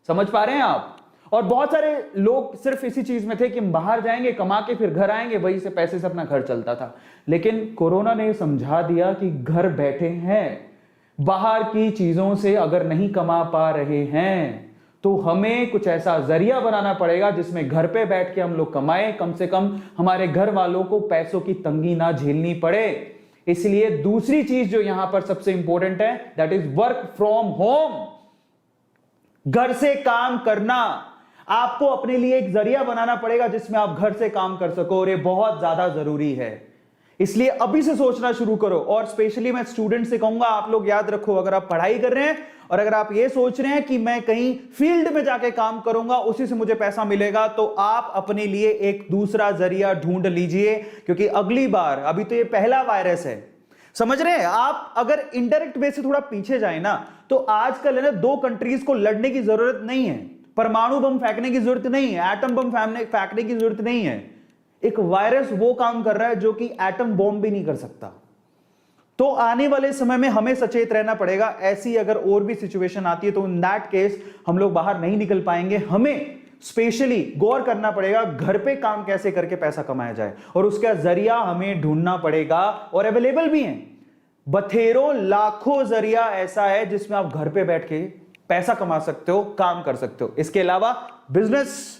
समझ पा रहे हैं आप? और बहुत सारे लोग सिर्फ इसी चीज में थे कि बाहर जाएंगे, कमा के फिर घर आएंगे, वही से पैसे से अपना घर चलता था। लेकिन कोरोना ने समझा दिया कि घर बैठे हैं, बाहर की चीजों से अगर नहीं कमा पा रहे हैं तो हमें कुछ ऐसा जरिया बनाना पड़ेगा जिसमें घर पे बैठ के हम लोग कमाएं, कम से कम हमारे घर वालों को पैसों की तंगी ना झेलनी पड़े। इसलिए दूसरी चीज जो यहां पर सबसे इंपॉर्टेंट है, that is work from home. घर से काम करना, आपको अपने लिए एक जरिया बनाना पड़ेगा जिसमें आप घर से काम कर सको, और ये बहुत ज्यादा जरूरी है। इसलिए अभी से सोचना शुरू करो। और स्पेशली मैं स्टूडेंट से कहूंगा, आप लोग याद रखो, अगर आप पढ़ाई कर रहे हैं और अगर आप ये सोच रहे हैं कि मैं कहीं फील्ड में जाके काम करूंगा, उसी से मुझे पैसा मिलेगा, तो आप अपने लिए एक दूसरा जरिया ढूंढ लीजिए। क्योंकि अगली बार, अभी तो ये पहला वायरस है, समझ रहे हैं आप? अगर इनडायरेक्ट वे से थोड़ा पीछे जाए ना, तो आजकल है ना, दो कंट्रीज को लड़ने की जरूरत नहीं है, परमाणु बम फेंकने की जरूरत नहीं है, एटम बम फेंकने की जरूरत नहीं है। एक वायरस वो काम कर रहा है जो कि एटम बॉम्ब भी नहीं कर सकता। तो आने वाले समय में हमें सचेत रहना पड़ेगा। ऐसी अगर और भी सिचुएशन आती है तो इन दैट केस हम लोग बाहर नहीं निकल पाएंगे। हमें स्पेशली गौर करना पड़ेगा घर पे काम कैसे करके पैसा कमाया जाए, और उसका जरिया हमें ढूंढना पड़ेगा। और अवेलेबल भी है, बथेरों लाखों जरिया ऐसा है जिसमें आप घर पे बैठ के पैसा कमा सकते हो, काम कर सकते हो। इसके अलावा बिजनेस,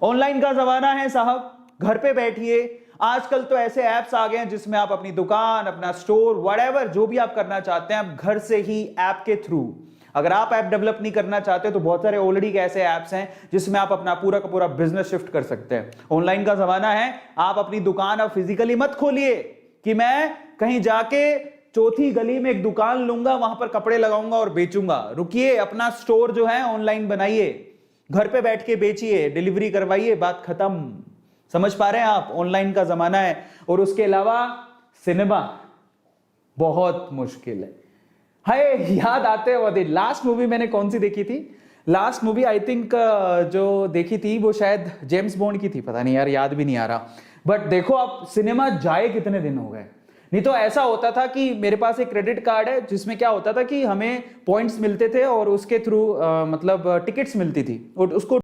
ऑनलाइन का जमाना है साहब, घर पे बैठिए। आजकल तो ऐसे ऐप्स आ गए हैं जिसमें आप अपनी दुकान, अपना स्टोर, व्हाटएवर जो भी आप करना चाहते हैं, आप घर से ही ऐप के थ्रू, अगर आप ऐप डेवलप नहीं करना चाहते तो बहुत सारे ऑलरेडी ऐसे ऐप्स हैं जिसमें आप अपना पूरा का पूरा बिजनेस शिफ्ट कर सकते हैं। ऑनलाइन का जमाना है, आप अपनी दुकान अब फिजिकली मत खोलिए कि मैं कहीं जाके चौथी गली में एक दुकान लूंगा, वहां पर कपड़े लगाऊंगा और बेचूंगा। रुकिए, अपना स्टोर जो है ऑनलाइन बनाइए, घर पे बैठ के बेचिए, डिलीवरी करवाइए, बात खत्म। समझ पा रहे हैं आप? ऑनलाइन का जमाना है। और उसके अलावा सिनेमा बहुत मुश्किल है। हाय, याद आते हैं लास्ट मूवी मैंने कौन सी देखी थी? लास्ट मूवी आई थिंक जो देखी थी वो शायद जेम्स बॉन्ड की थी, पता नहीं यार, याद भी नहीं आ रहा। बट देखो आप, सिनेमा जाए कितने दिन हो गए। नहीं तो ऐसा होता था कि मेरे पास एक क्रेडिट कार्ड है जिसमें क्या होता था कि हमें पॉइंट्स मिलते थे और उसके थ्रू मतलब टिकट्स मिलती थी, और उसको